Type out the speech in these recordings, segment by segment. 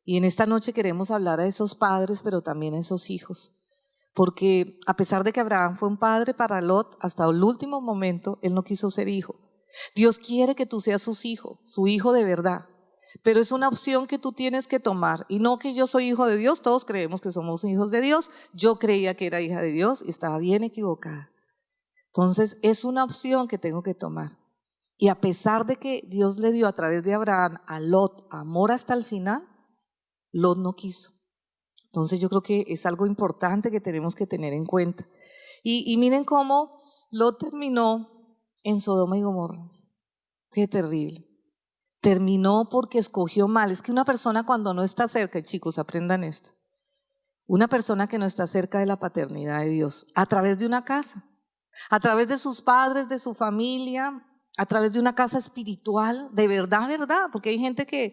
Y en esta noche queremos hablar a esos padres, pero también a esos hijos. Porque a pesar de que Abraham fue un padre para Lot, hasta el último momento, él no quiso ser hijo. Dios quiere que tú seas su hijo de verdad. Pero es una opción que tú tienes que tomar. Y no que yo soy hijo de Dios, todos creemos que somos hijos de Dios. Yo creía que era hija de Dios y estaba bien equivocada. Entonces es una opción que tengo que tomar. Y a pesar de que Dios le dio a través de Abraham a Lot amor hasta el final, Lot no quiso. Entonces yo creo que es algo importante que tenemos que tener en cuenta. Y miren cómo Lot terminó en Sodoma y Gomorra. Qué terrible. Terminó porque escogió mal. Es que una persona cuando no está cerca, chicos, aprendan esto. Una persona que no está cerca de la paternidad de Dios, a través de una casa, a través de sus padres, de su familia, a través de una casa espiritual, de verdad, porque hay gente que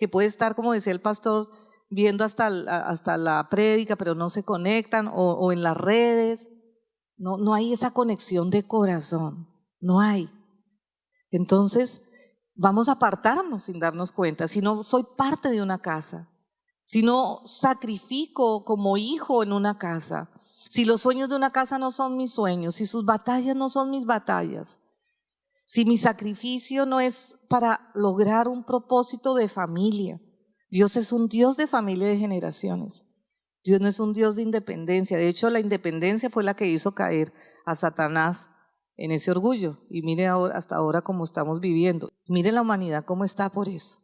puede estar, como decía el pastor, viendo hasta la prédica, pero no se conectan, o en las redes. No hay esa conexión de corazón, no hay. Entonces vamos a apartarnos sin darnos cuenta. Si no soy parte de una casa, si no sacrifico como hijo en una casa, si los sueños de una casa no son mis sueños, si sus batallas no son mis batallas, si mi sacrificio no es para lograr un propósito de familia. Dios es un Dios de familia y de generaciones. Dios no es un Dios de independencia. De hecho, la independencia fue la que hizo caer a Satanás en ese orgullo. Y mire ahora, hasta ahora cómo estamos viviendo. Mire la humanidad cómo está por eso,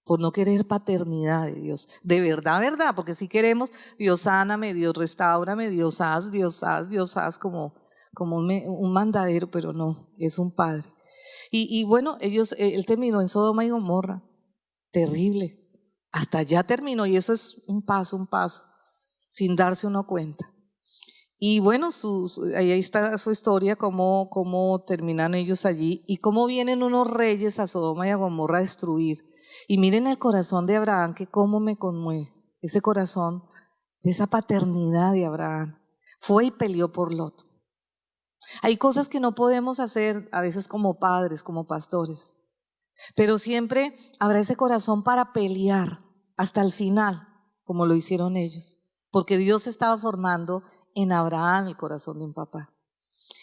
por no querer paternidad de Dios. De verdad, porque si queremos, Dios sáname, Dios restáurame, Dios haz, como un mandadero, pero no, es un padre. Y bueno, él terminó en Sodoma y Gomorra. Terrible. Hasta allá terminó, y eso es un paso, sin darse uno cuenta. Y bueno, ahí está su historia, cómo terminan ellos allí y cómo vienen unos reyes a Sodoma y a Gomorra a destruir. Y miren el corazón de Abraham, que cómo me conmueve, ese corazón de esa paternidad de Abraham. Fue y peleó por Lot. Hay cosas que no podemos hacer a veces como padres, como pastores, pero siempre habrá ese corazón para pelear hasta el final, como lo hicieron ellos, porque Dios estaba formando en Abraham el corazón de un papá.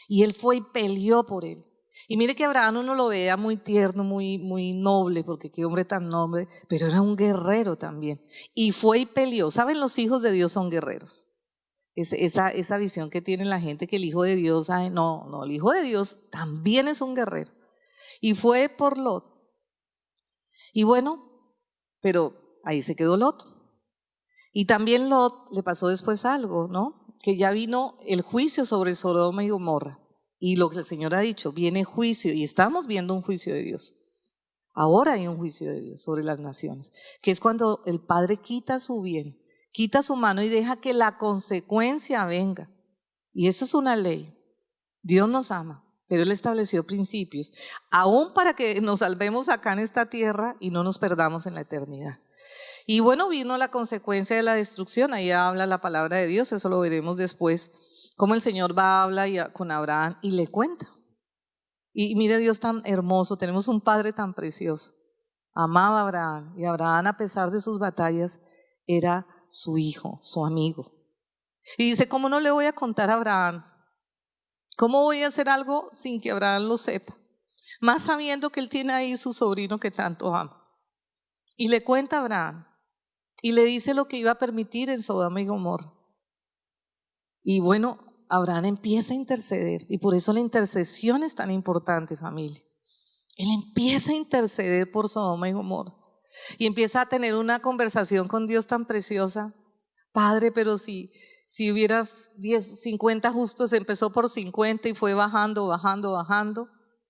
Y él fue y peleó por él. Y mire que Abraham uno lo vea muy tierno, muy noble, porque qué hombre tan noble, pero era un guerrero también. Y fue y peleó. ¿Saben? Los hijos de Dios son guerreros. Esa visión que tiene la gente que el hijo de Dios, no, el hijo de Dios también es un guerrero. Y fue por Lot. Y bueno, pero ahí se quedó Lot. Y también Lot le pasó después algo, ¿no? Que ya vino el juicio sobre Sodoma y Gomorra. Y lo que el Señor ha dicho, viene juicio, y estamos viendo un juicio de Dios. Ahora hay un juicio de Dios sobre las naciones, que es cuando el Padre quita su bien, quita su mano y deja que la consecuencia venga. Y eso es una ley. Dios nos ama, pero Él estableció principios, aún para que nos salvemos acá en esta tierra y no nos perdamos en la eternidad. Y bueno, vino la consecuencia de la destrucción, ahí habla la palabra de Dios, eso lo veremos después, cómo el Señor va a hablar con Abraham y le cuenta. Y mire Dios tan hermoso, tenemos un Padre tan precioso. Amaba a Abraham, y Abraham, a pesar de sus batallas, era su hijo, su amigo. Y dice, ¿cómo no le voy a contar a Abraham? ¿Cómo voy a hacer algo sin que Abraham lo sepa? Más sabiendo que él tiene ahí su sobrino que tanto ama. Y le cuenta a Abraham, y le dice lo que iba a permitir en Sodoma y Gomorra. Y bueno, Abraham empieza a interceder, y por eso la intercesión es tan importante, familia. Él empieza a interceder por Sodoma y Gomorra y empieza a tener una conversación con Dios tan preciosa. Padre, pero si hubieras 50 justos, empezó por 50 y fue bajando,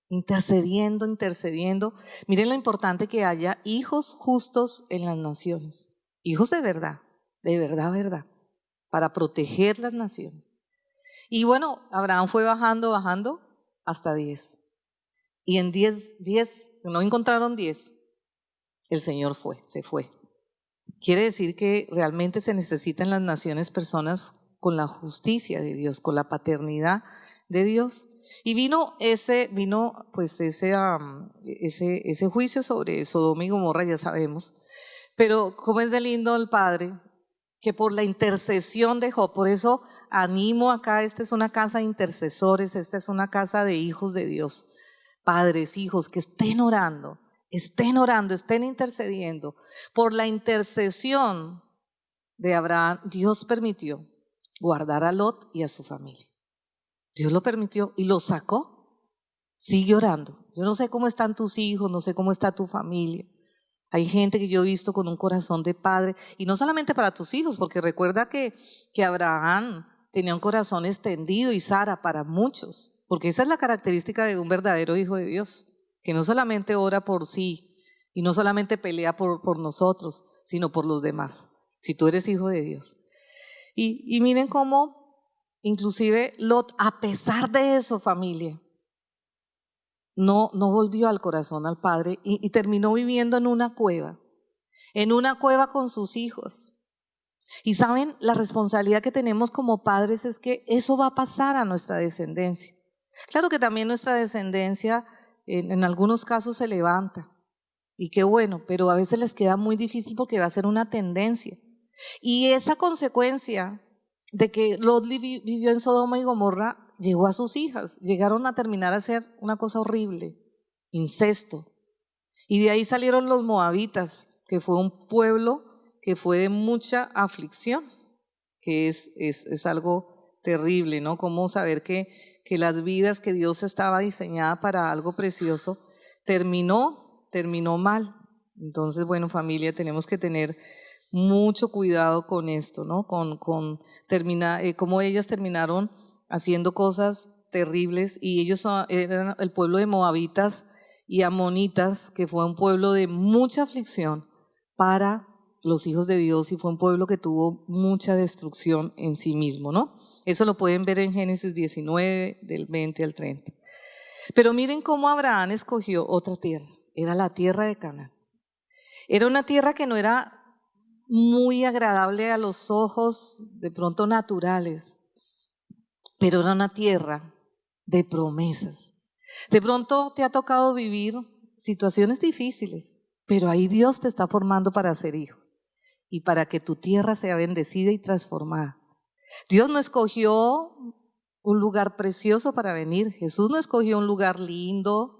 intercediendo. Miren lo importante que haya hijos justos en las naciones, hijos de verdad, para proteger las naciones. Y bueno, Abraham fue bajando hasta 10. Y en 10, no encontraron 10, el Señor se fue. Quiere decir que realmente se necesitan en las naciones personas con la justicia de Dios, con la paternidad de Dios. Y vino ese juicio sobre Sodoma y Gomorra, ya sabemos. Pero cómo es de lindo el Padre, que por la intercesión de Job, por eso animo acá, esta es una casa de intercesores, esta es una casa de hijos de Dios, padres, hijos, que estén orando, estén intercediendo. Por la intercesión de Abraham, Dios permitió guardar a Lot y a su familia. Dios lo permitió y lo sacó. Sigue orando. Yo no sé cómo están tus hijos, no sé cómo está tu familia. Hay gente que yo he visto con un corazón de padre, y no solamente para tus hijos, porque recuerda que Abraham tenía un corazón extendido y Sara para muchos, porque esa es la característica de un verdadero hijo de Dios, que no solamente ora por sí y no solamente pelea por nosotros, sino por los demás, si tú eres hijo de Dios. Y miren cómo inclusive Lot, a pesar de eso, familia, no volvió al corazón al Padre y terminó viviendo en una cueva con sus hijos. Y saben, la responsabilidad que tenemos como padres es que eso va a pasar a nuestra descendencia. Claro que también nuestra descendencia en algunos casos se levanta, y qué bueno, pero a veces les queda muy difícil porque va a ser una tendencia. Y esa consecuencia de que Lot vivió en Sodoma y Gomorra llegó a sus hijas, llegaron a terminar a hacer una cosa horrible, incesto. Y de ahí salieron los moabitas, que fue un pueblo que fue de mucha aflicción, que es algo terrible, ¿no? Cómo saber que las vidas que Dios estaba diseñada para algo precioso, terminó mal. Entonces, bueno, familia, tenemos que tener mucho cuidado con esto, ¿no? Cómo ellas terminaron haciendo cosas terribles, y ellos eran el pueblo de moabitas y amonitas, que fue un pueblo de mucha aflicción para los hijos de Dios, y fue un pueblo que tuvo mucha destrucción en sí mismo, ¿no? Eso lo pueden ver en Génesis 19, del 20 al 30. Pero miren cómo Abraham escogió otra tierra, era la tierra de Canaán. Era una tierra que no era muy agradable a los ojos, de pronto naturales, pero era una tierra de promesas. De pronto te ha tocado vivir situaciones difíciles, pero ahí Dios te está formando para ser hijos y para que tu tierra sea bendecida y transformada. Dios no escogió un lugar precioso para venir. Jesús no escogió un lugar lindo,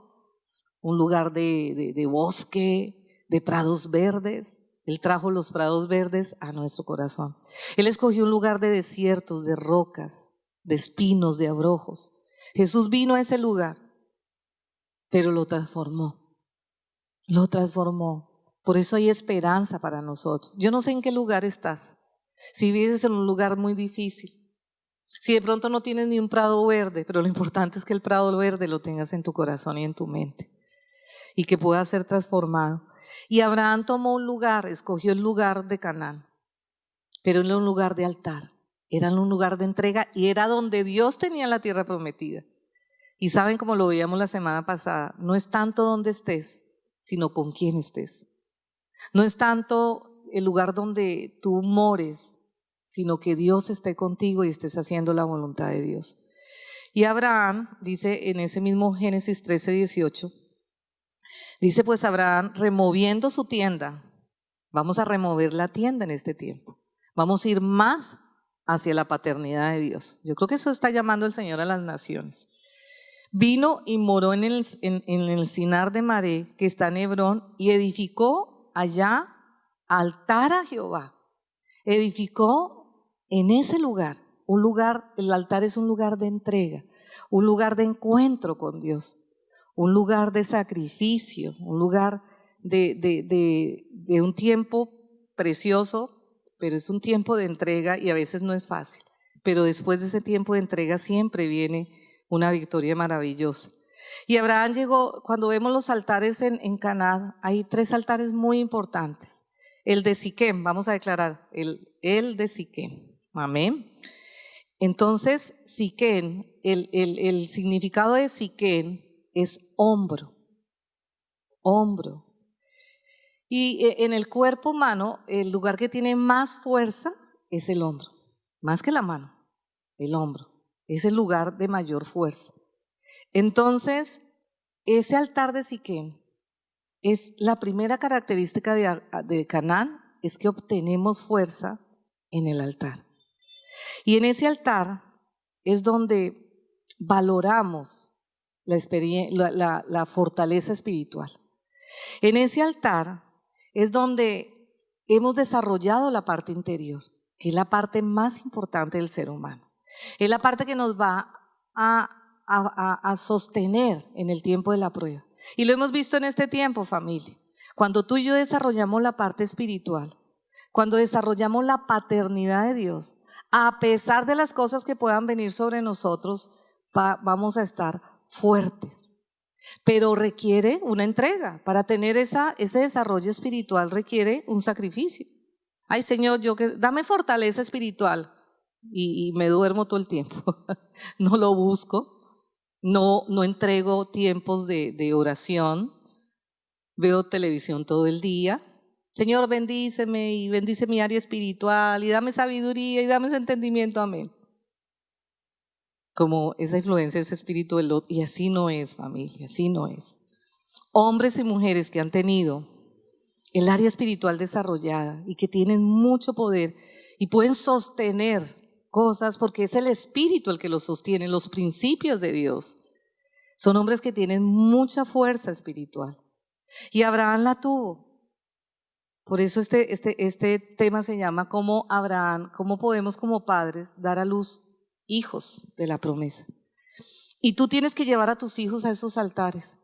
un lugar de bosque, de prados verdes. Él trajo los prados verdes a nuestro corazón. Él escogió un lugar de desiertos, de rocas, de espinos, de abrojos. Jesús vino a ese lugar, pero lo transformó. Lo transformó. Por eso hay esperanza para nosotros. Yo no sé en qué lugar estás. Si vives en un lugar muy difícil, si de pronto no tienes ni un prado verde, pero lo importante es que el prado verde lo tengas en tu corazón y en tu mente, y que pueda ser transformado. Y Abraham tomó un lugar, escogió el lugar de Canaán, pero era un lugar de altar, era un lugar de entrega, y era donde Dios tenía la tierra prometida. Y saben, como lo veíamos la semana pasada, no es tanto donde estés, sino con quién estés. No es tanto el lugar donde tú mores, sino que Dios esté contigo y estés haciendo la voluntad de Dios. Y Abraham, dice en ese mismo Génesis 13:18, dice: pues Abraham, removiendo su tienda, vamos a remover la tienda en este tiempo, vamos a ir más hacia la paternidad de Dios. Yo creo que eso está llamando el Señor a las naciones. Vino y moró en el Sinar de Maré, que está en Hebrón, y edificó allá altar a Jehová. Edificó en ese lugar, un lugar, el altar es un lugar de entrega, un lugar de encuentro con Dios, un lugar de sacrificio, un lugar de un tiempo precioso, pero es un tiempo de entrega y a veces no es fácil. Pero después de ese tiempo de entrega siempre viene una victoria maravillosa. Y Abraham llegó, cuando vemos los altares en Canaán, hay 3 altares muy importantes. El de Siquem, vamos a declarar, el de Siquem, amén. Entonces, Siquem, el significado de Siquem es hombro, hombro. Y en el cuerpo humano, el lugar que tiene más fuerza es el hombro, más que la mano, el hombro. Es el lugar de mayor fuerza. Entonces, ese altar de Siquem es la primera característica de Canaán, es que obtenemos fuerza en el altar. Y en ese altar es donde valoramos la fortaleza espiritual. En ese altar es donde hemos desarrollado la parte interior, que es la parte más importante del ser humano. Es la parte que nos va a sostener en el tiempo de la prueba. Y lo hemos visto en este tiempo, familia. Cuando tú y yo desarrollamos la parte espiritual, cuando desarrollamos la paternidad de Dios, a pesar de las cosas que puedan venir sobre nosotros, vamos a estar fuertes. Pero requiere una entrega. Para tener ese desarrollo espiritual requiere un sacrificio. Ay, Señor, dame fortaleza espiritual. Y me duermo todo el tiempo. No lo busco. No entrego tiempos de oración. Veo televisión todo el día. Señor, bendíceme y bendice mi área espiritual y dame sabiduría y dame ese entendimiento. Amén. Como esa influencia, ese espíritu de Lot. Y así no es, familia, así no es. Hombres y mujeres que han tenido el área espiritual desarrollada y que tienen mucho poder y pueden sostener cosas porque es el espíritu el que los sostiene, los principios de Dios. Son hombres que tienen mucha fuerza espiritual. Y Abraham la tuvo. Por eso este tema se llama cómo podemos como padres dar a luz hijos de la promesa. Y tú tienes que llevar a tus hijos a esos altares.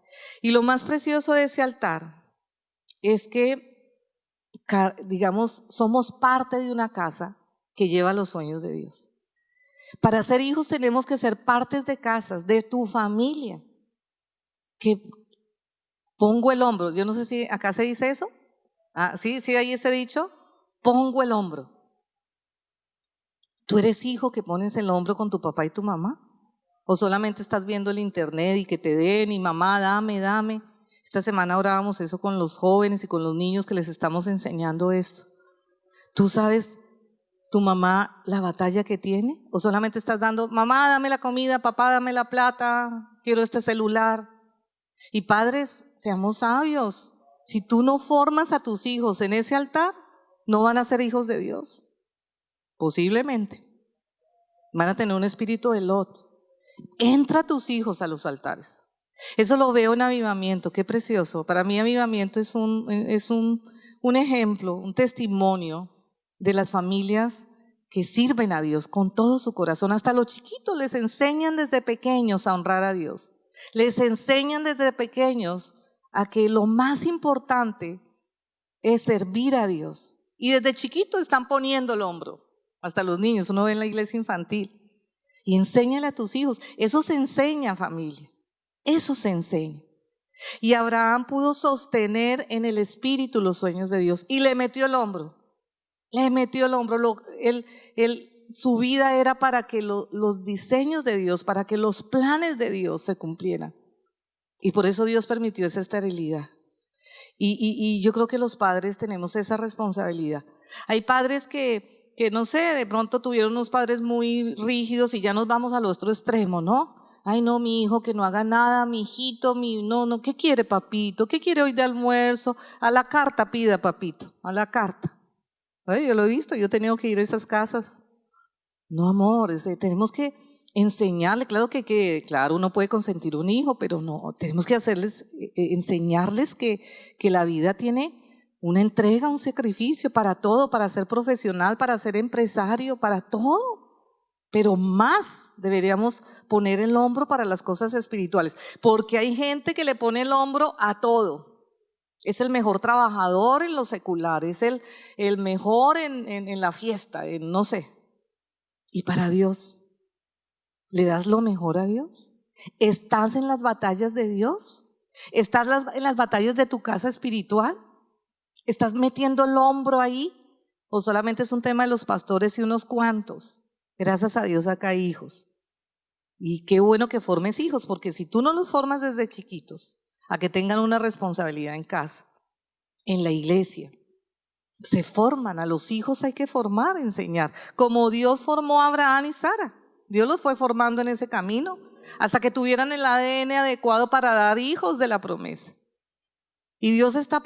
Y lo más precioso de ese altar es que, digamos, somos parte de una casa que lleva los sueños de Dios. Para ser hijos tenemos que ser partes de casas, de tu familia. Que pongo el hombro. Yo no sé si acá se dice eso. Sí, ahí ese dicho. Pongo el hombro. ¿Tú eres hijo que pones el hombro con tu papá y tu mamá? ¿O solamente estás viendo el internet y que te den y mamá, dame? Esta semana orábamos eso con los jóvenes y con los niños que les estamos enseñando esto. ¿Tú sabes tu mamá la batalla que tiene? ¿O solamente estás dando, mamá, dame la comida, papá, dame la plata, quiero este celular? Y padres, seamos sabios. Si tú no formas a tus hijos en ese altar, no van a ser hijos de Dios. Posiblemente. Van a tener un espíritu de Lot. Entra a tus hijos a los altares. Eso lo veo en Avivamiento, qué precioso. Para mí Avivamiento es un ejemplo, un testimonio de las familias que sirven a Dios con todo su corazón. Hasta los chiquitos les enseñan desde pequeños a honrar a Dios. Les enseñan desde pequeños a que lo más importante es servir a Dios. Y desde chiquitos están poniendo el hombro. Hasta los niños, uno ve en la iglesia infantil. Y enséñale a tus hijos. Eso se enseña, familia. Eso se enseña. Y Abraham pudo sostener en el espíritu los sueños de Dios. Y le metió el hombro. Le metió el hombro. Su vida era para que los diseños de Dios, para que los planes de Dios se cumplieran. Y por eso Dios permitió esa esterilidad. Y yo creo que los padres tenemos esa responsabilidad. Hay padres que no sé, de pronto tuvieron unos padres muy rígidos y ya nos vamos al otro extremo, ¿no? Ay, no, mi hijo que no haga nada, mi hijito, no, ¿qué quiere papito? ¿Qué quiere hoy de almuerzo? A la carta pida, papito, a la carta. Yo lo he visto, yo he tenido que ir a esas casas. No, amor, tenemos que enseñarle, claro, uno puede consentir un hijo, pero no, tenemos que enseñarles que la vida tiene una entrega, un sacrificio para todo, para ser profesional, para ser empresario, para todo. Pero más deberíamos poner el hombro para las cosas espirituales, porque hay gente que le pone el hombro a todo. Es el mejor trabajador en lo secular, es el mejor en la fiesta, no sé. Y para Dios, ¿le das lo mejor a Dios? ¿Estás en las batallas de Dios? ¿Estás en las batallas de tu casa espiritual? ¿Estás metiendo el hombro ahí? ¿O solamente es un tema de los pastores y unos cuantos? Gracias a Dios acá hay hijos. Y qué bueno que formes hijos, porque si tú no los formas desde chiquitos, a que tengan una responsabilidad en casa, en la iglesia, se forman, a los hijos hay que formar, enseñar, como Dios formó a Abraham y Sara. Dios los fue formando en ese camino, hasta que tuvieran el ADN adecuado para dar hijos de la promesa. Y Dios está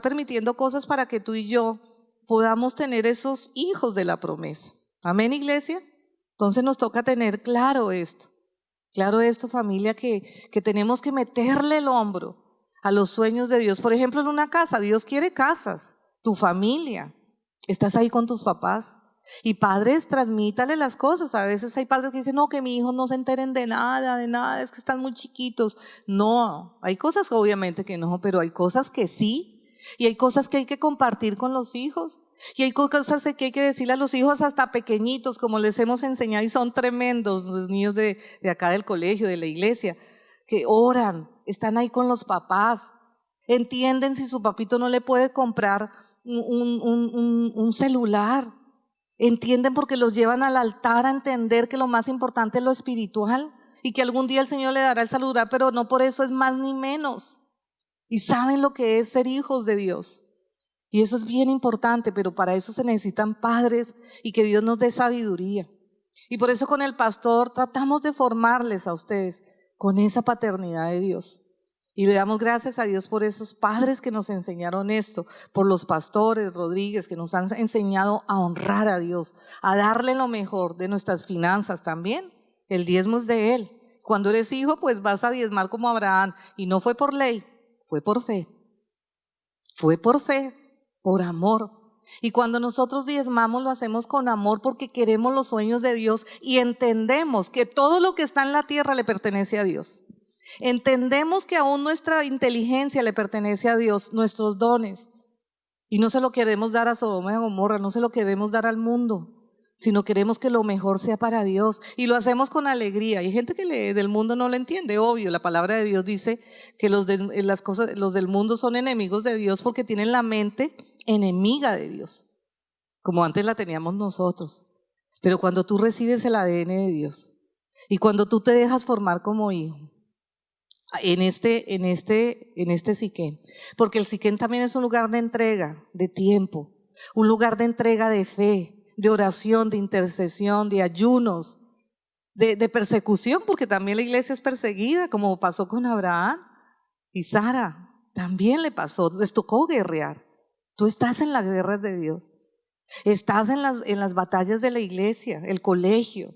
permitiendo cosas para que tú y yo podamos tener esos hijos de la promesa. Amén, iglesia. Entonces nos toca tener claro esto, familia, que tenemos que meterle el hombro a los sueños de Dios. Por ejemplo, en una casa, Dios quiere casas, tu familia. ¿Estás ahí con tus papás? Y padres, transmítale las cosas. A veces hay padres que dicen, no, que mis hijos no se enteren de nada, es que están muy chiquitos. No, hay cosas obviamente que no, pero hay cosas que sí. Y hay cosas que hay que compartir con los hijos. Y hay cosas que hay que decirle a los hijos hasta pequeñitos, como les hemos enseñado, y son tremendos los niños de acá del colegio, de la iglesia, que oran, están ahí con los papás, entienden si su papito no le puede comprar un celular, entienden porque los llevan al altar a entender que lo más importante es lo espiritual y que algún día el Señor le dará el celular, pero no por eso es más ni menos. Y saben lo que es ser hijos de Dios. Y eso es bien importante, pero para eso se necesitan padres y que Dios nos dé sabiduría. Y por eso con el pastor tratamos de formarles a ustedes con esa paternidad de Dios. Y le damos gracias a Dios por esos padres que nos enseñaron esto, por los pastores Rodríguez que nos han enseñado a honrar a Dios, a darle lo mejor de nuestras finanzas también. El diezmo es de Él. Cuando eres hijo, pues vas a diezmar como Abraham. Y no fue por ley, fue por fe. Fue por fe, por amor. Y cuando nosotros diezmamos lo hacemos con amor porque queremos los sueños de Dios y entendemos que todo lo que está en la tierra le pertenece a Dios. Entendemos que aún nuestra inteligencia le pertenece a Dios, nuestros dones. Y no se lo queremos dar a Sodoma y Gomorra, no se lo queremos dar al mundo, sino queremos que lo mejor sea para Dios. Y lo hacemos con alegría. Hay gente que del mundo no lo entiende, obvio. La palabra de Dios dice que los del mundo son enemigos de Dios porque tienen la mente enemiga de Dios, como antes la teníamos nosotros. Pero cuando tú recibes el ADN de Dios y cuando tú te dejas formar como hijo, en este Siquén, porque el Siquén también es un lugar de entrega, de tiempo, un lugar de entrega de fe, de oración, de intercesión, de ayunos, de persecución, porque también la iglesia es perseguida, como pasó con Abraham y Sara, también le pasó, les tocó guerrear. Tú estás en las guerras de Dios, estás en las batallas de la iglesia, el colegio,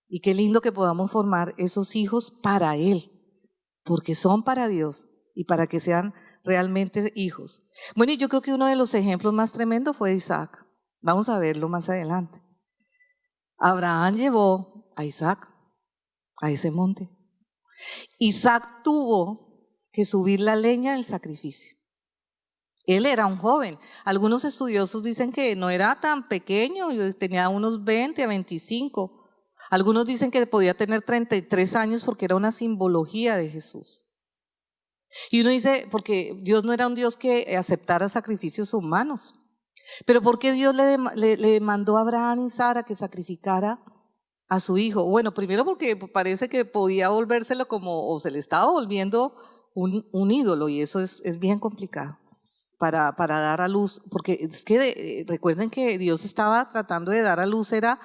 y qué lindo que podamos formar esos hijos para Él, porque son para Dios y para que sean realmente hijos. Bueno, y yo creo que uno de los ejemplos más tremendos fue Isaac. Vamos a verlo más adelante. Abraham llevó a Isaac a ese monte. Isaac tuvo que subir la leña del sacrificio. Él era un joven. Algunos estudiosos dicen que no era tan pequeño, tenía unos 20 a 25. Algunos dicen que podía tener 33 años porque era una simbología de Jesús. Y uno dice, porque Dios no era un Dios que aceptara sacrificios humanos. Pero ¿por qué Dios le mandó a Abraham y Sara que sacrificara a su hijo? Bueno, primero porque parece que podía volvérselo o se le estaba volviendo un ídolo, y eso es bien complicado para dar a luz, porque es que recuerden que Dios estaba tratando de dar a luz era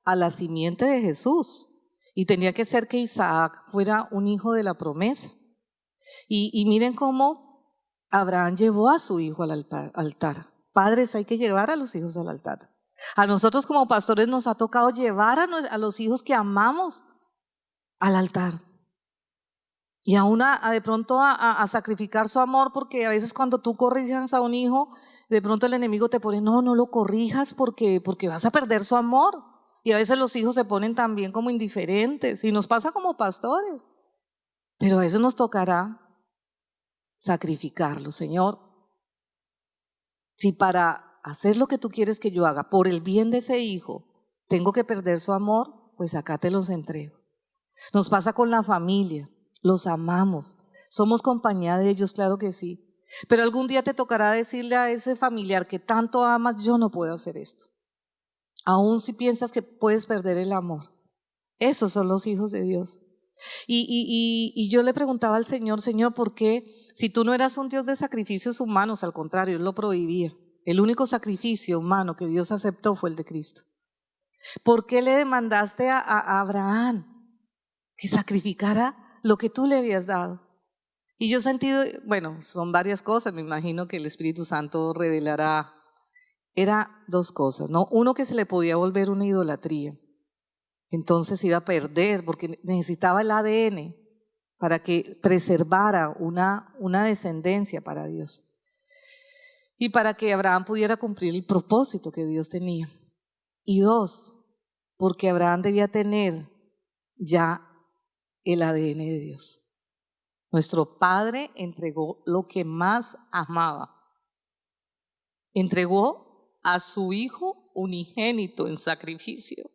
a la simiente de Jesús, y tenía que ser que Isaac fuera un hijo de la promesa. Y miren cómo Abraham llevó a su hijo al altar. Padres, hay que llevar a los hijos al altar. A nosotros como pastores nos ha tocado llevar a los hijos que amamos al altar. Y aún de pronto a sacrificar su amor, porque a veces cuando tú corrijas a un hijo, de pronto el enemigo te pone, no lo corrijas porque vas a perder su amor. Y a veces los hijos se ponen también como indiferentes, y nos pasa como pastores. Pero a veces nos tocará sacrificarlo. Señor, si para hacer lo que tú quieres que yo haga, por el bien de ese hijo, tengo que perder su amor, pues acá te los entrego. Nos pasa con la familia, los amamos, somos compañía de ellos, claro que sí. Pero algún día te tocará decirle a ese familiar que tanto amas, yo no puedo hacer esto. Aún si piensas que puedes perder el amor. Esos son los hijos de Dios. Y yo le preguntaba al Señor, ¿por qué? Si tú no eras un Dios de sacrificios humanos, al contrario, Él lo prohibía. El único sacrificio humano que Dios aceptó fue el de Cristo. ¿Por qué le demandaste a Abraham que sacrificara lo que tú le habías dado? Y yo he sentido, bueno, son varias cosas, me imagino que el Espíritu Santo revelará. Era dos cosas, ¿no? Uno, que se le podía volver una idolatría. Entonces iba a perder porque necesitaba el ADN para que preservara una descendencia para Dios. Y para que Abraham pudiera cumplir el propósito que Dios tenía. Y dos, porque Abraham debía tener ya el ADN de Dios. Nuestro Padre entregó lo que más amaba. Entregó a su Hijo unigénito en sacrificio.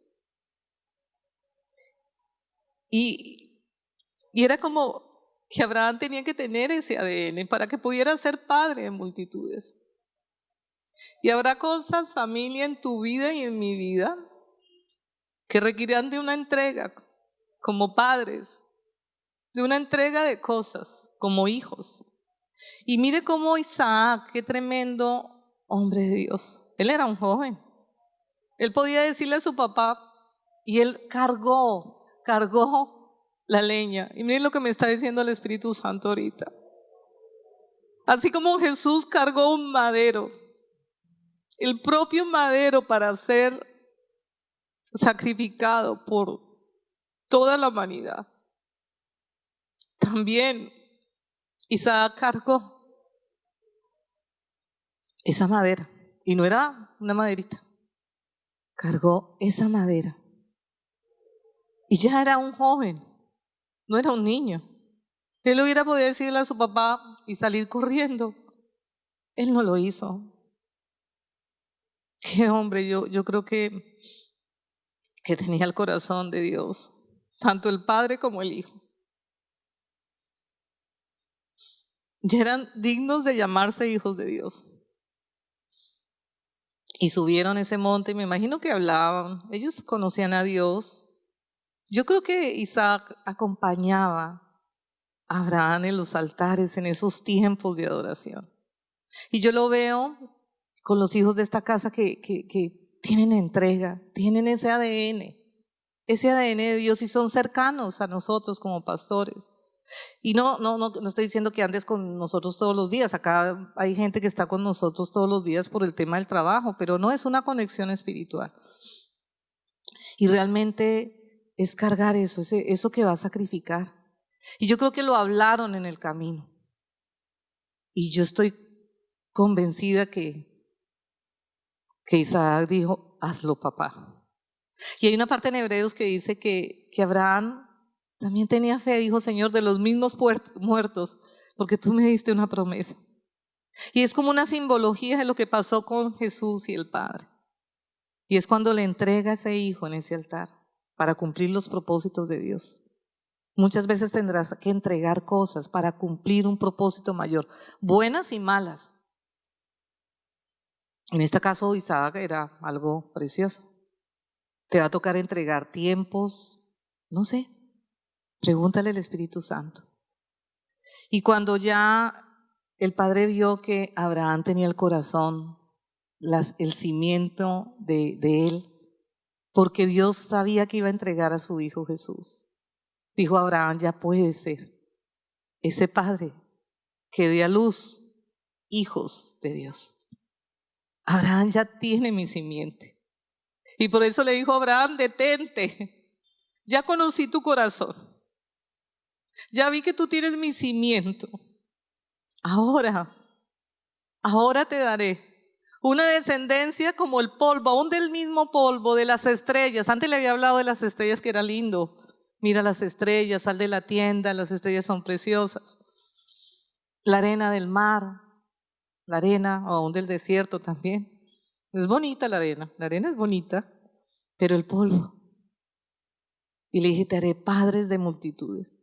Y era como que Abraham tenía que tener ese ADN para que pudiera ser padre de multitudes. Y habrá cosas, familia, en tu vida y en mi vida que requerirán de una entrega como padres, de una entrega de cosas como hijos. Y mire cómo Isaac, qué tremendo hombre de Dios. Él era un joven. Él podía decirle a su papá y él cargó la leña. Y miren lo que me está diciendo el Espíritu Santo ahorita. Así como Jesús cargó un madero, el propio madero para ser sacrificado por toda la humanidad. También Isaac cargó esa madera, y no era una maderita, cargó esa madera. Y ya era un joven, no era un niño. Él hubiera podido decirle a su papá y salir corriendo. Él no lo hizo. Qué hombre, yo creo que tenía el corazón de Dios, tanto el Padre como el Hijo. Ya eran dignos de llamarse hijos de Dios. Y subieron ese monte y me imagino que hablaban. Ellos conocían a Dios. Yo creo que Isaac acompañaba a Abraham en los altares en esos tiempos de adoración. Y yo lo veo con los hijos de esta casa que tienen entrega, tienen ese ADN de Dios y son cercanos a nosotros como pastores. Y no estoy diciendo que andes con nosotros todos los días. Acá hay gente que está con nosotros todos los días por el tema del trabajo, pero no es una conexión espiritual. Y realmente es cargar eso que va a sacrificar. Y yo creo que lo hablaron en el camino. Y yo estoy convencida que Isaac dijo, hazlo, papá. Y hay una parte en Hebreos que dice que Abraham también tenía fe, dijo, Señor, de los mismos muertos, porque tú me diste una promesa. Y es como una simbología de lo que pasó con Jesús y el Padre. Y es cuando le entrega a ese hijo en ese altar para cumplir los propósitos de Dios. Muchas veces tendrás que entregar cosas para cumplir un propósito mayor, buenas y malas. En este caso, Isaac era algo precioso. Te va a tocar entregar tiempos, no sé, pregúntale al Espíritu Santo. Y cuando ya el padre vio que Abraham tenía el corazón, el cimiento de él, porque Dios sabía que iba a entregar a su hijo Jesús, dijo Abraham, ya puede ser ese padre que dé a luz hijos de Dios. Abraham ya tiene mi simiente. Y por eso le dijo a Abraham, detente, ya conocí tu corazón, ya vi que tú tienes mi cimiento. Ahora te daré una descendencia como el polvo, aún del mismo polvo, de las estrellas. Antes le había hablado de las estrellas, que era lindo. Mira las estrellas, sal de la tienda, las estrellas son preciosas. La arena del mar, la arena aún del desierto también. Es bonita la arena es bonita, pero el polvo. Y le dije, te haré padres de multitudes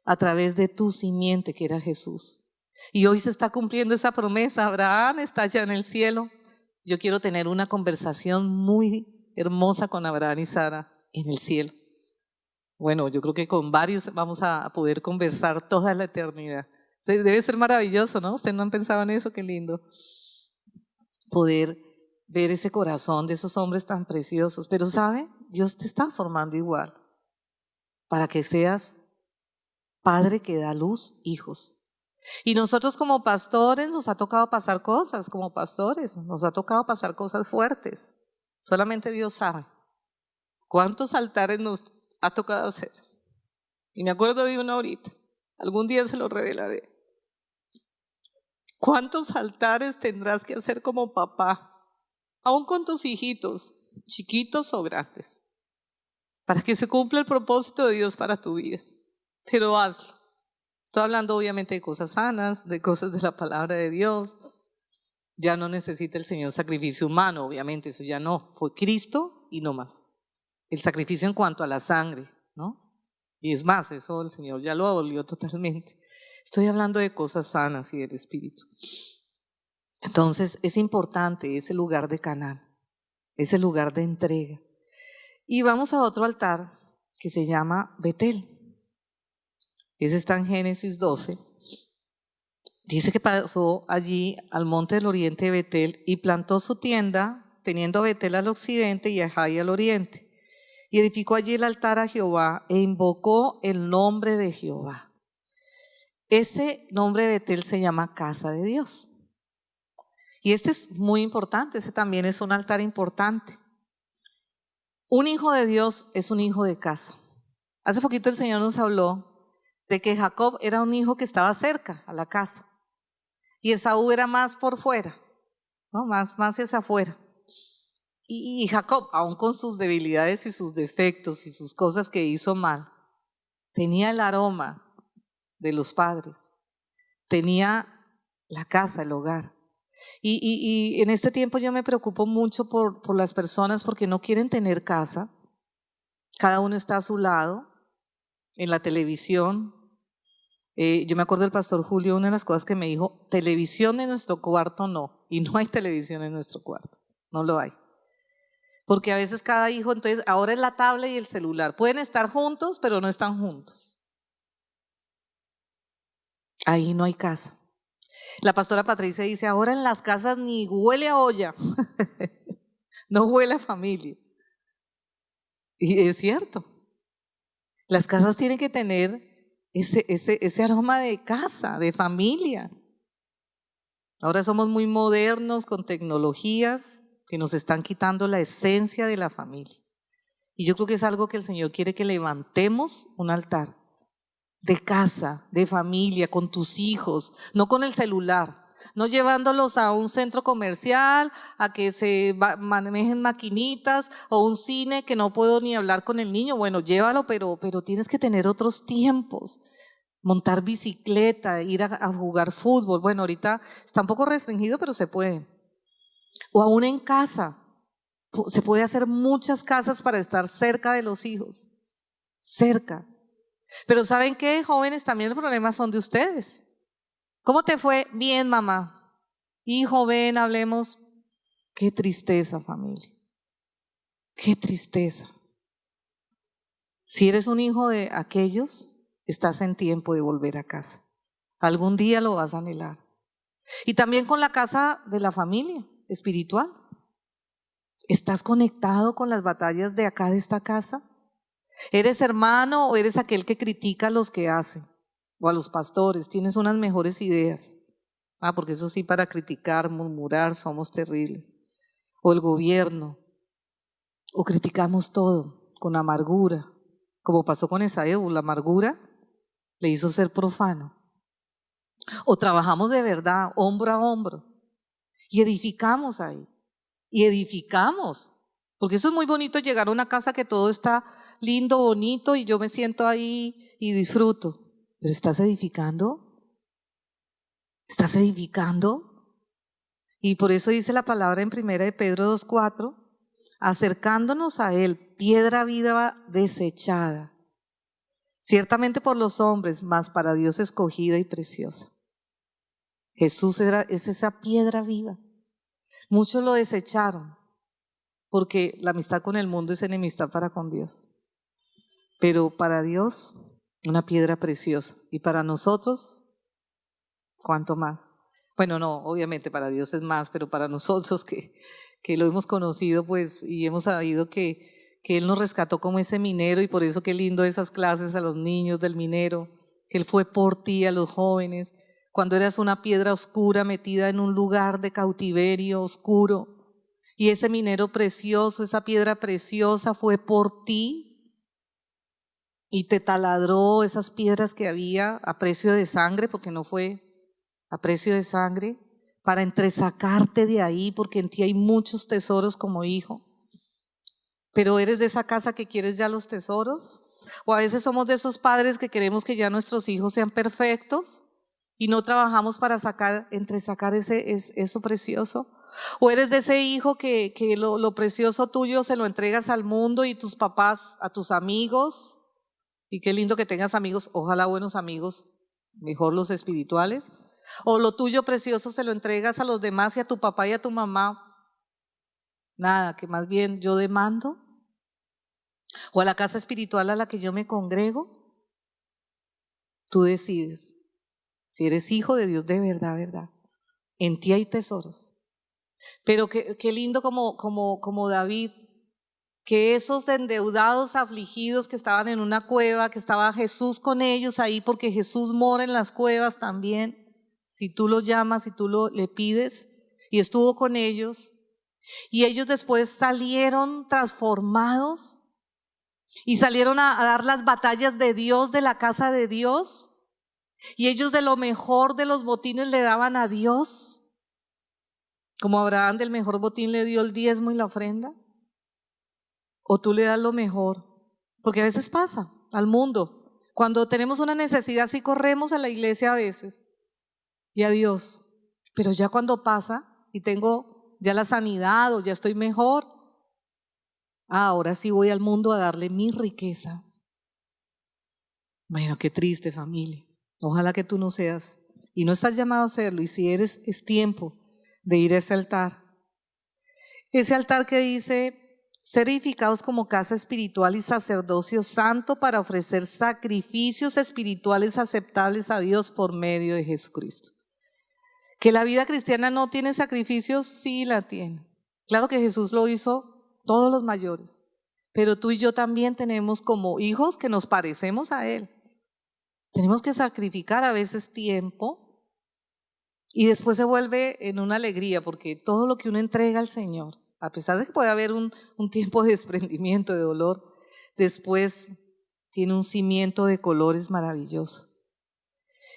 a través de tu simiente, que era Jesús. Y hoy se está cumpliendo esa promesa. Abraham está ya en el cielo. Yo quiero tener una conversación muy hermosa con Abraham y Sara en el cielo. Bueno, yo creo que con varios vamos a poder conversar toda la eternidad. Debe ser maravilloso, ¿no? ¿Ustedes no han pensado en eso? Qué lindo. Poder ver ese corazón de esos hombres tan preciosos. Pero ¿sabe? Dios te está formando igual para que seas padre que da luz, hijos. Y nosotros como pastores nos ha tocado pasar cosas, como pastores, nos ha tocado pasar cosas fuertes. Solamente Dios sabe cuántos altares nos ha tocado hacer. Y me acuerdo de uno ahorita, algún día se lo revelaré. ¿Cuántos altares tendrás que hacer como papá, aún con tus hijitos, chiquitos o grandes, para que se cumpla el propósito de Dios para tu vida? Pero hazlo. Estoy hablando obviamente de cosas sanas, de cosas de la palabra de Dios. Ya no necesita el Señor sacrificio humano, obviamente, eso ya no. Fue Cristo y no más. El sacrificio en cuanto a la sangre, ¿no? Y es más, eso el Señor ya lo abolió totalmente. Estoy hablando de cosas sanas y del Espíritu. Entonces es importante ese lugar de Canaán, ese lugar de entrega. Y vamos a otro altar que se llama Betel. Ese está en Génesis 12. Dice que pasó allí al monte del oriente de Betel y plantó su tienda, teniendo a Betel al occidente y a Jai al oriente. Y edificó allí el altar a Jehová e invocó el nombre de Jehová. Ese nombre de Betel se llama casa de Dios. Y este es muy importante, ese también es un altar importante. Un hijo de Dios es un hijo de casa. Hace poquito el Señor nos habló de que Jacob era un hijo que estaba cerca a la casa y Esaú era más por fuera, ¿no? Más hacia afuera. Y Jacob, aún con sus debilidades y sus defectos y sus cosas que hizo mal, tenía el aroma de los padres, tenía la casa, el hogar. Y en este tiempo yo me preocupo mucho por las personas porque no quieren tener casa. Cada uno está a su lado, en la televisión. Yo me acuerdo del pastor Julio, una de las cosas que me dijo, televisión en nuestro cuarto no, y no hay televisión en nuestro cuarto, no lo hay. Porque a veces cada hijo, entonces ahora es la tablet y el celular, pueden estar juntos pero no están juntos. Ahí no hay casa. La pastora Patricia dice, ahora en las casas ni huele a olla, no huele a familia. Y es cierto, las casas tienen que tener ese aroma de casa, de familia. Ahora somos muy modernos con tecnologías que nos están quitando la esencia de la familia. Y yo creo que es algo que el Señor quiere que levantemos un altar de casa, de familia, con tus hijos, no con el celular, no llevándolos a un centro comercial, a que se manejen maquinitas o un cine que no puedo ni hablar con el niño. Bueno, llévalo, pero tienes que tener otros tiempos. Montar bicicleta, ir a jugar fútbol. Bueno, ahorita está un poco restringido, pero se puede. O aún en casa. Se puede hacer muchas casas para estar cerca de los hijos. Cerca. Pero ¿saben qué, jóvenes? También los problemas son de ustedes. ¿Cómo te fue? Bien, mamá. Hijo, ven, hablemos. Qué tristeza, familia. Qué tristeza. Si eres un hijo de aquellos, estás en tiempo de volver a casa. Algún día lo vas a anhelar. Y también con la casa de la familia espiritual. ¿Estás conectado con las batallas de acá de esta casa? ¿Eres hermano o eres aquel que critica a los que hacen? O a los pastores, tienes unas mejores ideas. Porque eso sí, para criticar, murmurar, somos terribles. O el gobierno. O criticamos todo con amargura. Como pasó con Esaú, la amargura le hizo ser profano. O trabajamos de verdad, hombro a hombro. Y edificamos ahí. Y edificamos. Porque eso es muy bonito, llegar a una casa que todo está lindo, bonito, y yo me siento ahí y disfruto. Pero ¿estás edificando? ¿Estás edificando? Y por eso dice la palabra en 1 de Pedro 2:4, acercándonos a Él, piedra viva desechada, ciertamente por los hombres, mas para Dios escogida y preciosa. Jesús es esa piedra viva. Muchos lo desecharon, porque la amistad con el mundo es enemistad para con Dios. Pero para Dios, una piedra preciosa. Y para nosotros, ¿cuánto más? Bueno, no, obviamente para Dios es más, pero para nosotros que lo hemos conocido, pues, y hemos sabido que Él nos rescató como ese minero, y por eso qué lindo esas clases a los niños del minero, que Él fue por ti, a los jóvenes. cuando eras una piedra oscura metida en un lugar de cautiverio oscuro. Y ese minero precioso, esa piedra preciosa fue por ti y te taladró esas piedras que había a precio de sangre, porque no fue a precio de sangre, para entresacarte de ahí, porque en ti hay muchos tesoros como hijo. Pero ¿eres de esa casa que quieres ya los tesoros? O a veces somos de esos padres que queremos que ya nuestros hijos sean perfectos y no trabajamos para entresacar eso precioso. O eres de ese hijo que lo precioso tuyo se lo entregas al mundo y tus papás a tus amigos. Y qué lindo que tengas amigos, ojalá buenos amigos, mejor los espirituales. O lo tuyo precioso se lo entregas a los demás y a tu papá y a tu mamá. Nada, que más bien yo demando. O a la casa espiritual a la que yo me congrego. Tú decides. Si eres hijo de Dios de verdad, verdad. En ti hay tesoros. Pero qué lindo como David, que esos endeudados, afligidos que estaban en una cueva, que estaba Jesús con ellos ahí, porque Jesús mora en las cuevas también. Si tú lo llamas, si tú le pides, y estuvo con ellos, y ellos después salieron transformados, y salieron a dar las batallas de Dios, de la casa de Dios, y ellos de lo mejor de los botines le daban a Dios, como Abraham del mejor botín le dio el diezmo y la ofrenda. O tú le das lo mejor, porque a veces pasa al mundo, cuando tenemos una necesidad sí corremos a la iglesia a veces y a Dios, pero ya cuando pasa y tengo ya la sanidad o ya estoy mejor, ahora sí voy al mundo a darle mi riqueza. Bueno, qué triste, familia. Ojalá que tú no seas, y no estás llamado a serlo, y si eres, es tiempo de ir a ese altar. Ese altar que dice: ser edificados como casa espiritual y sacerdocio santo para ofrecer sacrificios espirituales aceptables a Dios por medio de Jesucristo. Que la vida cristiana no tiene sacrificios, sí la tiene. Claro que Jesús lo hizo, todos los mayores, pero tú y yo también tenemos como hijos que nos parecemos a Él. Tenemos que sacrificar a veces tiempo y después se vuelve en una alegría, porque todo lo que uno entrega al Señor, a pesar de que puede haber un tiempo de desprendimiento, de dolor, después tiene un cimiento de colores maravilloso.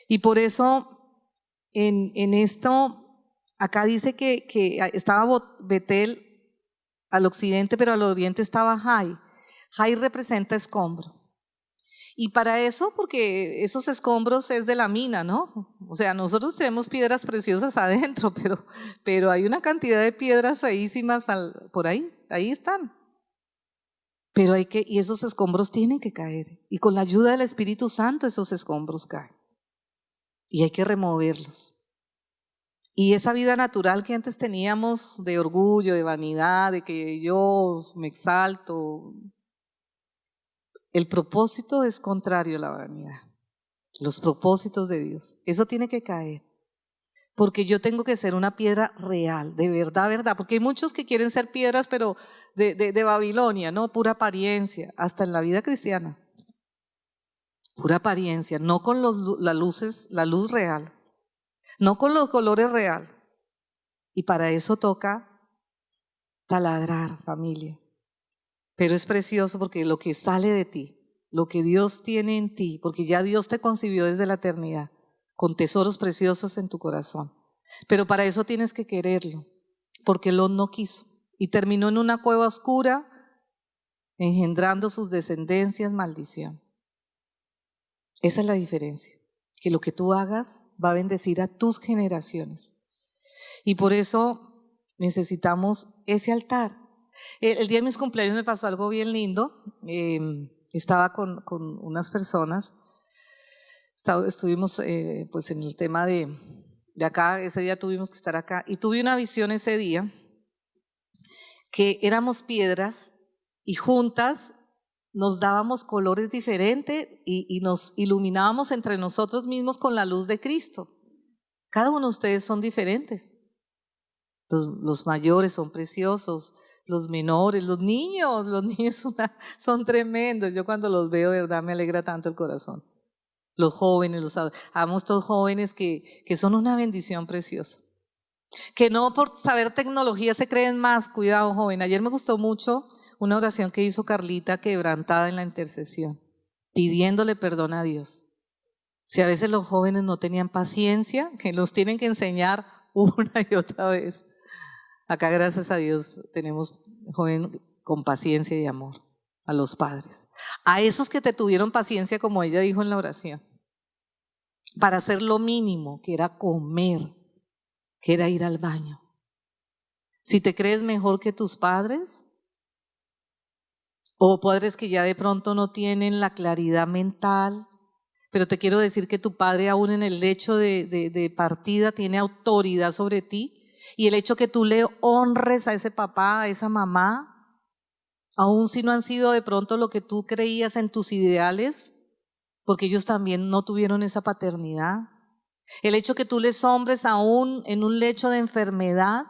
Y por eso en esto, acá dice que estaba Betel al occidente, pero al oriente estaba Jai. Jai representa escombro. Y para eso, porque esos escombros es de la mina, ¿no? O sea, nosotros tenemos piedras preciosas adentro, pero hay una cantidad de piedras feísimas por ahí están. Pero y esos escombros tienen que caer. Y con la ayuda del Espíritu Santo esos escombros caen. Y hay que removerlos. Y esa vida natural que antes teníamos de orgullo, de vanidad, de que yo me exalto, el propósito es contrario a la vanidad. Los propósitos de Dios. Eso tiene que caer. Porque yo tengo que ser una piedra real, de verdad, verdad. Porque hay muchos que quieren ser piedras, pero de Babilonia, ¿no? Pura apariencia. Hasta en la vida cristiana. Pura apariencia. No con la luz real. No con los colores real. Y para eso toca taladrar, familia. Pero es precioso porque lo que sale de ti, lo que Dios tiene en ti, porque ya Dios te concibió desde la eternidad, con tesoros preciosos en tu corazón. Pero para eso tienes que quererlo, porque Lot no quiso. Y terminó en una cueva oscura, engendrando sus descendencias maldición. Esa es la diferencia, que lo que tú hagas va a bendecir a tus generaciones. Y por eso necesitamos ese altar. El día de mis cumpleaños me pasó algo bien lindo. Estaba con unas personas, estuvimos pues en el tema de acá, ese día tuvimos que estar acá, y tuve una visión ese día, que éramos piedras y juntas nos dábamos colores diferentes y nos iluminábamos entre nosotros mismos con la luz de Cristo. Cada uno de ustedes son diferentes. Los mayores son preciosos, los menores, los niños son tremendos. Yo cuando los veo, de verdad, me alegra tanto el corazón. los jóvenes, amo estos jóvenes que son una bendición preciosa. Que no por saber tecnología se creen más. Cuidado, joven. Ayer me gustó mucho una oración que hizo Carlita, quebrantada en la intercesión, pidiéndole perdón a Dios. Si a veces los jóvenes no tenían paciencia, que los tienen que enseñar una y otra vez. Acá, gracias a Dios, tenemos joven con paciencia y amor a los padres. A esos que te tuvieron paciencia, como ella dijo en la oración, para hacer lo mínimo, que era comer, que era ir al baño. Si te crees mejor que tus padres, o padres que ya de pronto no tienen la claridad mental, pero te quiero decir que tu padre aún en el lecho de partida tiene autoridad sobre ti, y el hecho que tú le honres a ese papá, a esa mamá, aun si no han sido de pronto lo que tú creías en tus ideales, porque ellos también no tuvieron esa paternidad. El hecho que tú les honres aún en un lecho de enfermedad,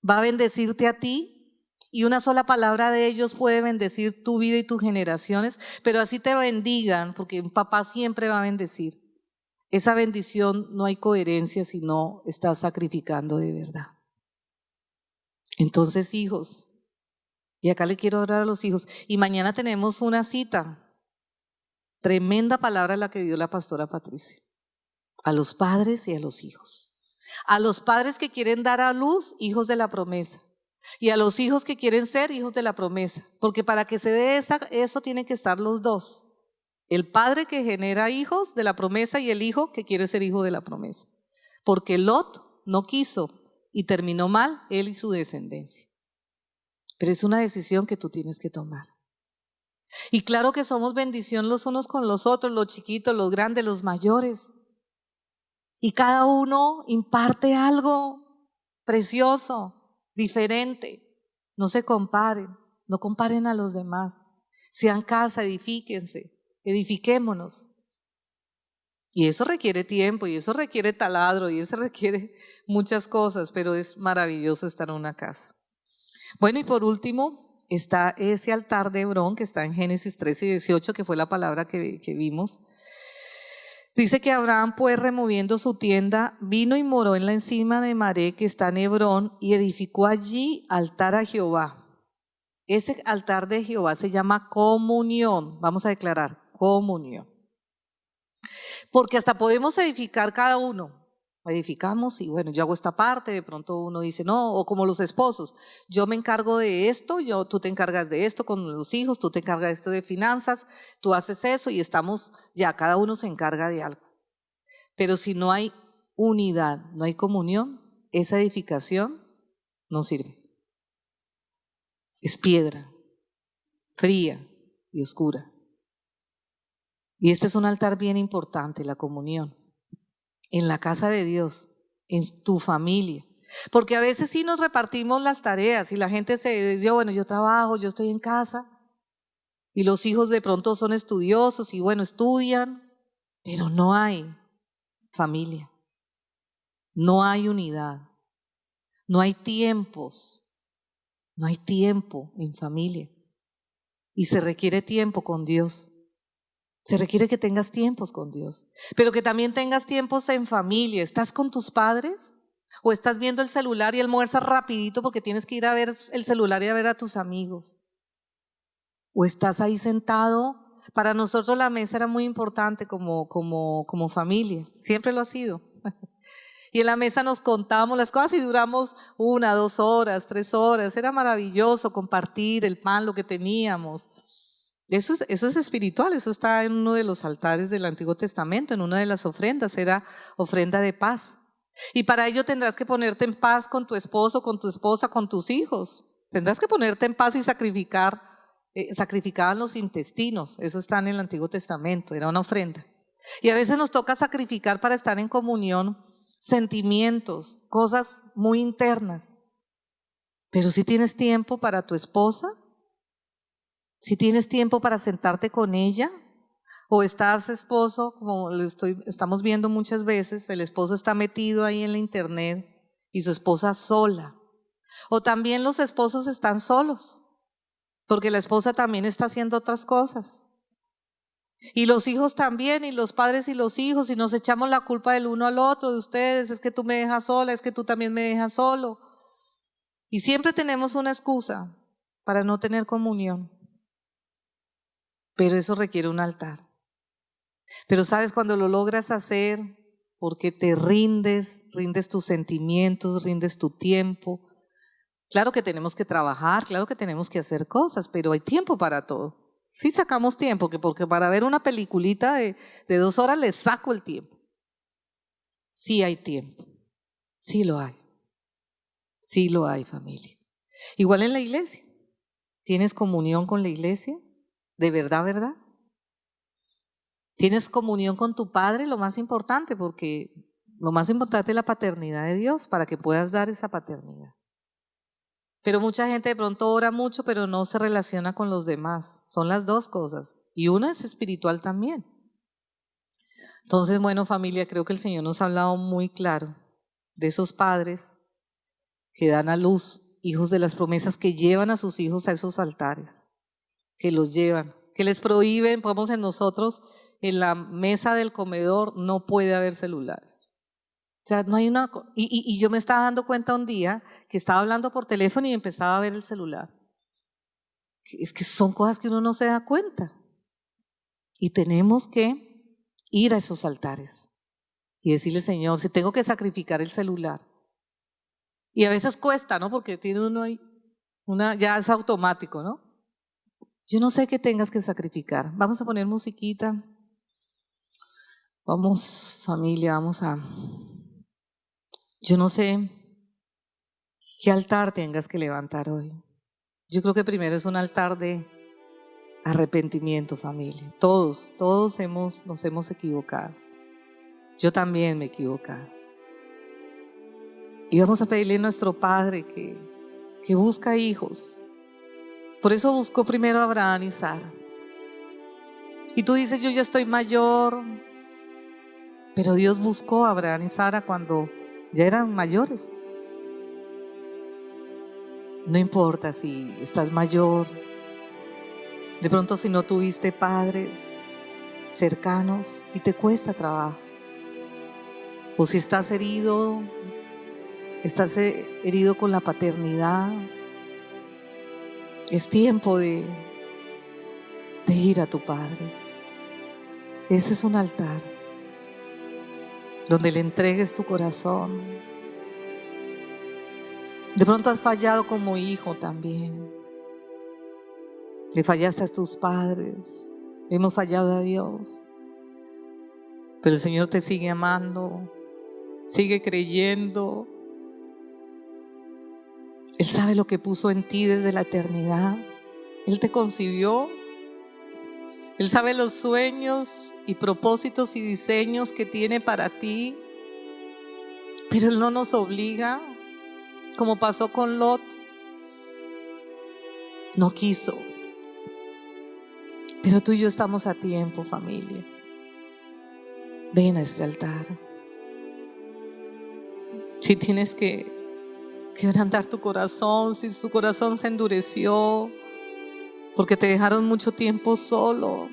va a bendecirte a ti, y una sola palabra de ellos puede bendecir tu vida y tus generaciones, pero así te bendigan, porque un papá siempre va a bendecir. Esa bendición no hay coherencia si no estás sacrificando de verdad. Entonces, hijos, y acá le quiero hablar a los hijos, y mañana tenemos una cita, tremenda palabra la que dio la pastora Patricia, a los padres y a los hijos. A los padres que quieren dar a luz, hijos de la promesa, y a los hijos que quieren ser hijos de la promesa, porque para que se dé eso tienen que estar los dos. El padre que genera hijos de la promesa y el hijo que quiere ser hijo de la promesa. Porque Lot no quiso y terminó mal, él y su descendencia. Pero es una decisión que tú tienes que tomar. Y claro que somos bendición los unos con los otros, los chiquitos, los grandes, los mayores. Y cada uno imparte algo precioso, diferente. No se comparen, no comparen a los demás. Sean casa, edifíquense. Edifiquémonos. Y eso requiere tiempo, y eso requiere taladro, y eso requiere muchas cosas, pero es maravilloso estar en una casa. Bueno, y por último está ese altar de Hebrón que está en Génesis 13 y 18, que fue la palabra que vimos. Dice que Abraham, pues, removiendo su tienda, vino y moró en la encima de Maré, que está en Hebrón, y edificó allí altar a Jehová. Ese altar de Jehová se llama comunión. Vamos a declarar comunión. Porque hasta podemos edificar cada uno. Edificamos y bueno, yo hago esta parte, de pronto uno dice no, o como los esposos, yo me encargo de esto, tú te encargas de esto con los hijos, tú te encargas de esto de finanzas, tú haces eso y estamos, ya cada uno se encarga de algo. Pero si no hay unidad, no hay comunión, esa edificación no sirve. Es piedra, fría y oscura. Y este es un altar bien importante, la comunión. En la casa de Dios, en tu familia. Porque a veces sí nos repartimos las tareas y la gente se dice, bueno, yo trabajo, yo estoy en casa. Y los hijos de pronto son estudiosos y bueno, estudian, pero no hay familia. No hay unidad. No hay tiempos. No hay tiempo en familia. Y se requiere tiempo con Dios. Se requiere que tengas tiempos con Dios, pero que también tengas tiempos en familia. ¿Estás con tus padres? ¿O estás viendo el celular y almuerzas rapidito porque tienes que ir a ver el celular y a ver a tus amigos? ¿O estás ahí sentado? Para nosotros la mesa era muy importante como familia, siempre lo ha sido. Y en la mesa nos contábamos las cosas y duramos 1, 2 horas, 3 horas. Era maravilloso compartir el pan, lo que teníamos. Eso es espiritual, eso está en uno de los altares del Antiguo Testamento, en una de las ofrendas, era ofrenda de paz. Y para ello tendrás que ponerte en paz con tu esposo, con tu esposa, con tus hijos. Tendrás que ponerte en paz y sacrificaban los intestinos, eso está en el Antiguo Testamento, era una ofrenda. Y a veces nos toca sacrificar para estar en comunión sentimientos, cosas muy internas. Pero si tienes tiempo para tu esposa, si tienes tiempo para sentarte con ella, o estás esposo, como estamos viendo muchas veces, el esposo está metido ahí en la internet y su esposa sola. O también los esposos están solos, porque la esposa también está haciendo otras cosas. Y los hijos también, y los padres y los hijos, y nos echamos la culpa del uno al otro, de ustedes, es que tú me dejas sola, es que tú también me dejas solo. Y siempre tenemos una excusa para no tener comunión. Pero eso requiere un altar. Pero sabes, cuando lo logras hacer, porque te rindes tus sentimientos, rindes tu tiempo. Claro que tenemos que trabajar, claro que tenemos que hacer cosas, pero hay tiempo para todo. Sí sacamos tiempo, porque para ver una peliculita de 2 horas le saco el tiempo. Sí hay tiempo, sí lo hay familia. Igual en la iglesia, ¿tienes comunión con la iglesia? ¿De verdad, verdad? ¿Tienes comunión con tu Padre? Lo más importante, porque lo más importante es la paternidad de Dios, para que puedas dar esa paternidad. Pero mucha gente de pronto ora mucho, pero no se relaciona con los demás. Son las dos cosas. Y una es espiritual también. Entonces, bueno, familia, creo que el Señor nos ha hablado muy claro de esos padres que dan a luz hijos de las promesas, que llevan a sus hijos a esos altares, que los llevan, que les prohíben, ponemos en nosotros, en la mesa del comedor no puede haber celulares. O sea, no hay una... Y yo me estaba dando cuenta un día que estaba hablando por teléfono y empezaba a ver el celular. Es que son cosas que uno no se da cuenta. Y tenemos que ir a esos altares y decirle, Señor, si tengo que sacrificar el celular. Y a veces cuesta, ¿no? Porque tiene uno ahí, ya es automático, ¿no? Yo no sé qué tengas que sacrificar. Vamos a poner musiquita. Vamos, familia, vamos a... Yo no sé qué altar tengas que levantar hoy. Yo creo que primero es un altar de arrepentimiento, familia. Todos nos hemos equivocado. Yo también me he equivocado. Y vamos a pedirle a nuestro Padre que busca hijos. Por eso buscó primero a Abraham y Sara. Y tú dices, yo ya estoy mayor. Pero Dios buscó a Abraham y Sara cuando ya eran mayores. No importa si estás mayor, de pronto si no tuviste padres cercanos y te cuesta trabajo. O si estás herido con la paternidad, es tiempo de ir a tu Padre. Ese es un altar donde le entregues tu corazón. De pronto has fallado como hijo también. Le fallaste a tus padres, hemos fallado a Dios. Pero el Señor te sigue amando, sigue creyendo. Él sabe lo que puso en ti desde la eternidad. Él te concibió. Él sabe los sueños y propósitos y diseños que tiene para ti. Pero Él no nos obliga, como pasó con Lot. No quiso. Pero tú y yo estamos a tiempo, familia. Ven a este altar. Si tienes que quebrantar tu corazón, si tu corazón se endureció, porque te dejaron mucho tiempo solo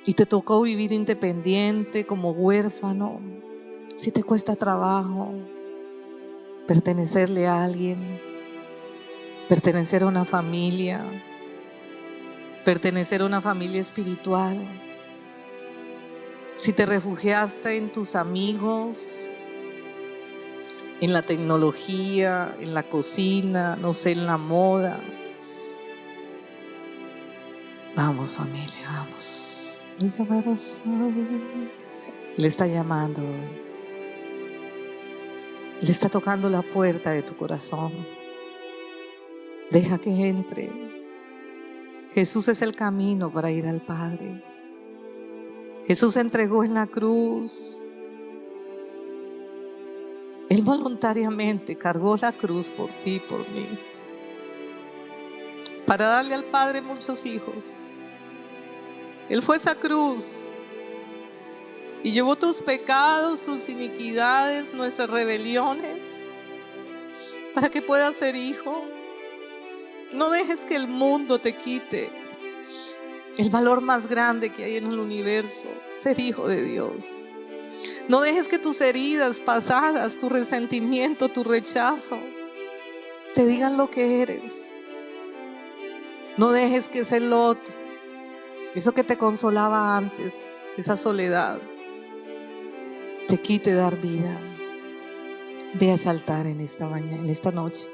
y te tocó vivir independiente, como huérfano, si te cuesta trabajo pertenecerle a alguien, pertenecer a una familia espiritual, si te refugiaste en tus amigos, en la tecnología, en la cocina, no sé, en la moda. Vamos, familia, vamos. Él está llamando. Él está tocando la puerta de tu corazón. Deja que entre. Jesús es el camino para ir al Padre. Jesús se entregó en la cruz. Él voluntariamente cargó la cruz por ti y por mí, para darle al Padre muchos hijos. Él fue esa cruz y llevó tus pecados, tus iniquidades, nuestras rebeliones, para que puedas ser hijo. No dejes que el mundo te quite el valor más grande que hay en el universo, ser hijo de Dios. No dejes que tus heridas pasadas, tu resentimiento, tu rechazo, te digan lo que eres. No dejes que ese Lot, eso que te consolaba antes, esa soledad, te quite dar vida. Ve a ese altar en esta mañana, en esta noche.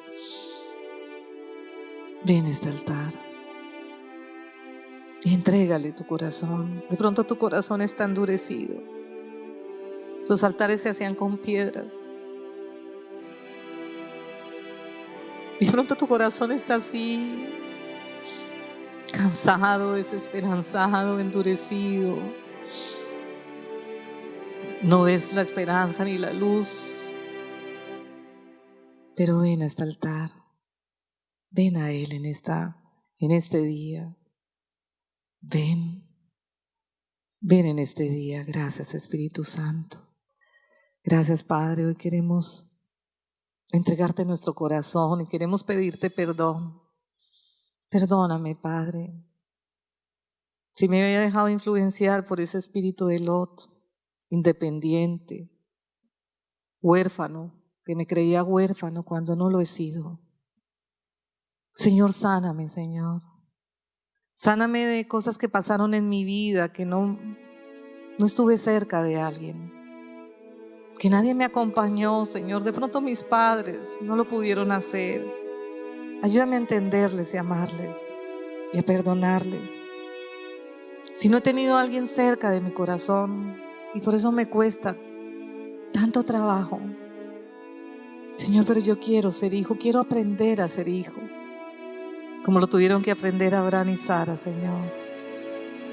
Ven a este altar y entrégale tu corazón. De pronto tu corazón está endurecido. Los altares se hacían con piedras. Y de pronto tu corazón está así, cansado, desesperanzado, endurecido. No ves la esperanza ni la luz. Pero ven a este altar, ven a Él en este día. Ven en este día. Gracias, Espíritu Santo. Gracias, Padre. Hoy queremos entregarte nuestro corazón y queremos pedirte perdón. Perdóname, Padre, si me había dejado influenciar por ese espíritu de Lot, independiente, huérfano, que me creía huérfano cuando no lo he sido. Señor, sáname, Señor. Sáname de cosas que pasaron en mi vida, que no estuve cerca de alguien, que nadie me acompañó, Señor. De pronto mis padres no lo pudieron hacer. Ayúdame a entenderles y amarles y a perdonarles. Si no he tenido a alguien cerca de mi corazón y por eso me cuesta tanto trabajo, Señor, pero yo quiero ser hijo, quiero aprender a ser hijo, como lo tuvieron que aprender Abraham y Sara, Señor.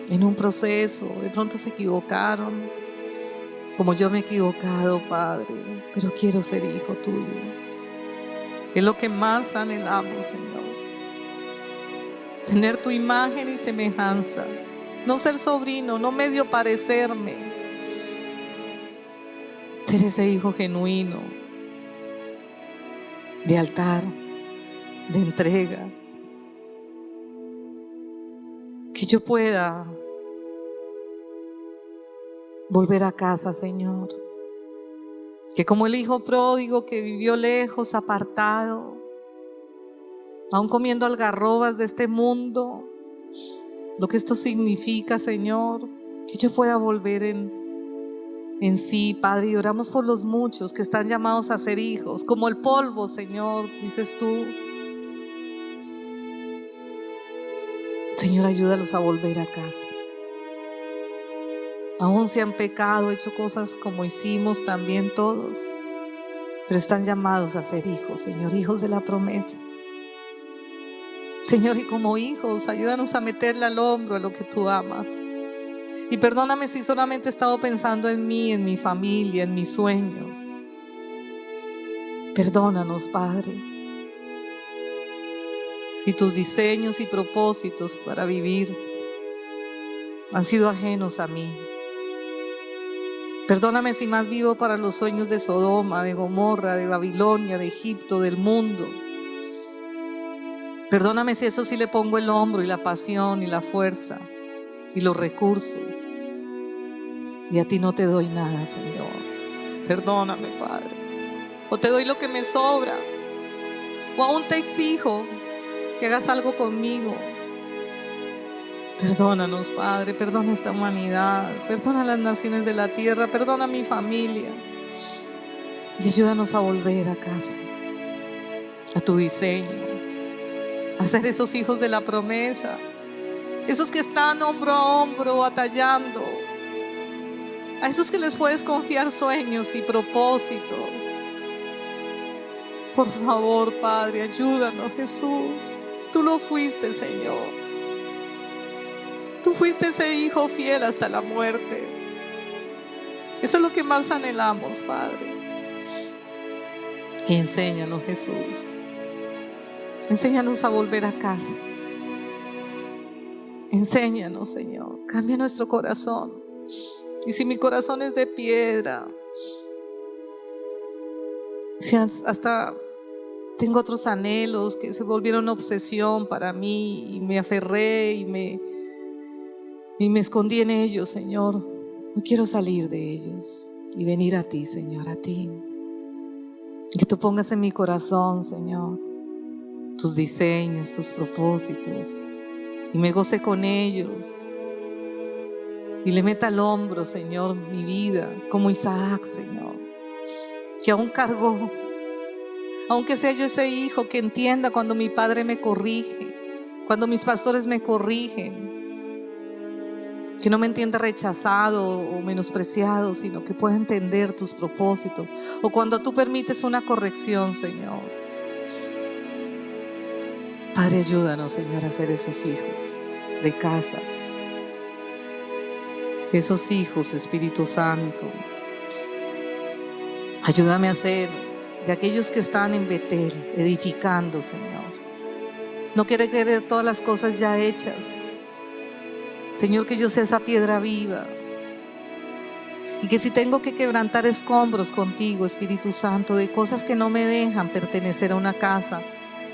En un proceso, de pronto se equivocaron, como yo me he equivocado, Padre, pero quiero ser hijo tuyo. Es lo que más anhelamos, Señor. Tener tu imagen y semejanza, no ser sobrino, no medio parecerme, ser ese hijo genuino, de altar, de entrega. Que yo pueda volver a casa, Señor. Que como el hijo pródigo que vivió lejos, apartado, aún comiendo algarrobas de este mundo, lo que esto significa, Señor, que yo pueda volver en sí, Padre. Y oramos por los muchos que están llamados a ser hijos, como el polvo, Señor, dices tú. Señor, ayúdalos a volver a casa. Aún se han pecado, hecho cosas como hicimos también todos, pero están llamados a ser hijos, Señor, hijos de la promesa. Señor, y como hijos, ayúdanos a meterle al hombro a lo que tú amas. Y perdóname si solamente he estado pensando en mí, en mi familia, en mis sueños. Perdónanos, Padre. Si tus diseños y propósitos para vivir han sido ajenos a mí. Perdóname si más vivo para los sueños de Sodoma, de Gomorra, de Babilonia, de Egipto, del mundo. Perdóname si eso sí le pongo el hombro y la pasión y la fuerza y los recursos. Y a ti no te doy nada, Señor. Perdóname, Padre. O te doy lo que me sobra. O aún te exijo que hagas algo conmigo. Perdónanos, Padre. Perdona esta humanidad. Perdona las naciones de la tierra. Perdona a mi familia. Y ayúdanos a volver a casa, a tu diseño, a ser esos hijos de la promesa, esos que están hombro a hombro batallando, a esos que les puedes confiar sueños y propósitos. Por favor, Padre, ayúdanos, Jesús. Tú lo fuiste, Señor. Tú fuiste ese hijo fiel hasta la muerte. Eso es lo que más anhelamos, Padre. Y enséñanos, Jesús. Enséñanos a volver a casa. Enséñanos, Señor. Cambia nuestro corazón. Y si mi corazón es de piedra, si hasta tengo otros anhelos que se volvieron obsesión para mí y me aferré y me y me escondí en ellos, Señor. No quiero salir de ellos y venir a ti, Señor, a ti. Que tú pongas en mi corazón, Señor, tus diseños, tus propósitos, y me goce con ellos. Y le meta al hombro, Señor, mi vida, como Isaac, Señor, que aún cargó, aunque sea yo ese hijo que entienda cuando mi padre me corrige, cuando mis pastores me corrigen, que no me entienda rechazado o menospreciado, sino que pueda entender tus propósitos, o cuando tú permites una corrección, Señor. Padre, ayúdanos, Señor, a ser esos hijos de casa, esos hijos, Espíritu Santo. Ayúdame a ser de aquellos que están en Betel, edificando, Señor. No quiero querer todas las cosas ya hechas. Señor, que yo sea esa piedra viva. Y que si tengo que quebrantar escombros contigo, Espíritu Santo, de cosas que no me dejan pertenecer a una casa,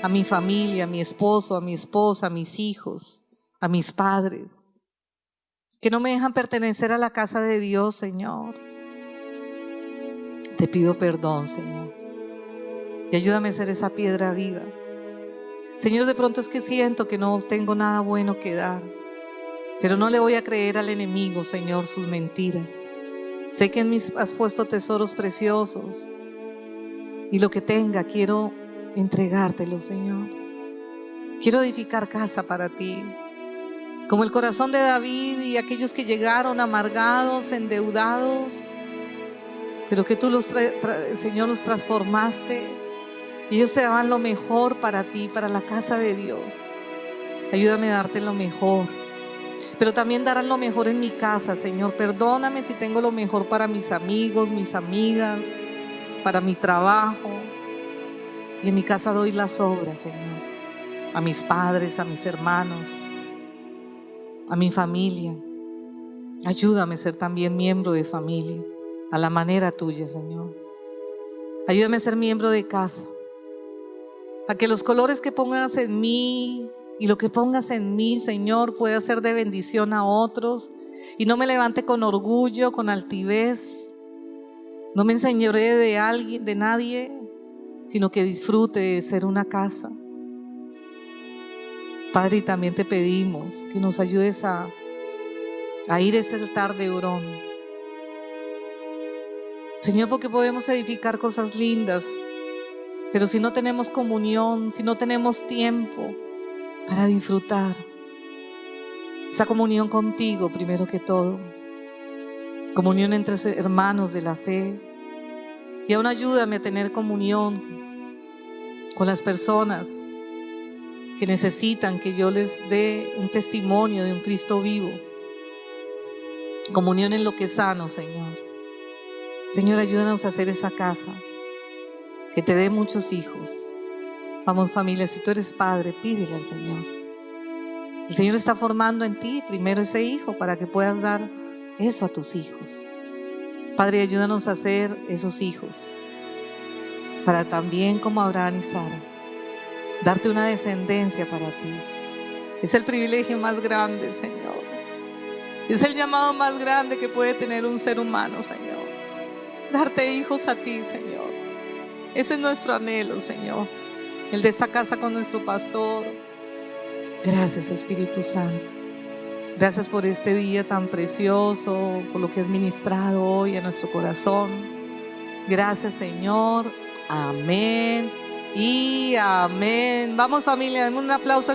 a mi familia, a mi esposo, a mi esposa, a mis hijos, a mis padres, que no me dejan pertenecer a la casa de Dios, Señor. Te pido perdón, Señor, y ayúdame a ser esa piedra viva. Señor, de pronto es que siento que no tengo nada bueno que dar, pero no le voy a creer al enemigo, Señor, sus mentiras. Sé que en mí has puesto tesoros preciosos y lo que tenga quiero entregártelo, Señor. Quiero edificar casa para ti, como el corazón de David y aquellos que llegaron amargados, endeudados, pero que tú Señor, los transformaste y ellos te daban lo mejor para ti, para la casa de Dios. Ayúdame a darte lo mejor, pero también darán lo mejor en mi casa, Señor. Perdóname si tengo lo mejor para mis amigos, mis amigas, para mi trabajo, y en mi casa doy las obras, Señor, a mis padres, a mis hermanos, a mi familia. Ayúdame a ser también miembro de familia, a la manera tuya, Señor. Ayúdame a ser miembro de casa, a que los colores que pongas en mí y lo que pongas en mí, Señor, pueda ser de bendición a otros y no me levante con orgullo, con altivez, no me enseñoree de alguien, de nadie, sino que disfrute de ser una casa. Padre, y también te pedimos que nos ayudes a ir a ese altar de Orón, Señor, porque podemos edificar cosas lindas, pero si no tenemos comunión, si no tenemos tiempo para disfrutar esa comunión contigo, primero que todo, comunión entre hermanos de la fe, y aún ayúdame a tener comunión con las personas que necesitan que yo les dé un testimonio de un Cristo vivo, comunión en lo que es sano, Señor. Señor, ayúdanos a hacer esa casa que te dé muchos hijos. Vamos, familia, si tú eres padre, pídele al Señor. El Señor está formando en ti primero ese hijo para que puedas dar eso a tus hijos. Padre, ayúdanos a ser esos hijos para también, como Abraham y Sara, darte una descendencia para ti. Es el privilegio más grande, Señor. Es el llamado más grande que puede tener un ser humano, Señor. Darte hijos a ti, Señor. Ese es nuestro anhelo, Señor. El de esta casa con nuestro pastor. Gracias, Espíritu Santo. Gracias por este día tan precioso, por lo que has ministrado hoy a nuestro corazón. Gracias, Señor. Amén y amén. Vamos, familia, denme un aplauso.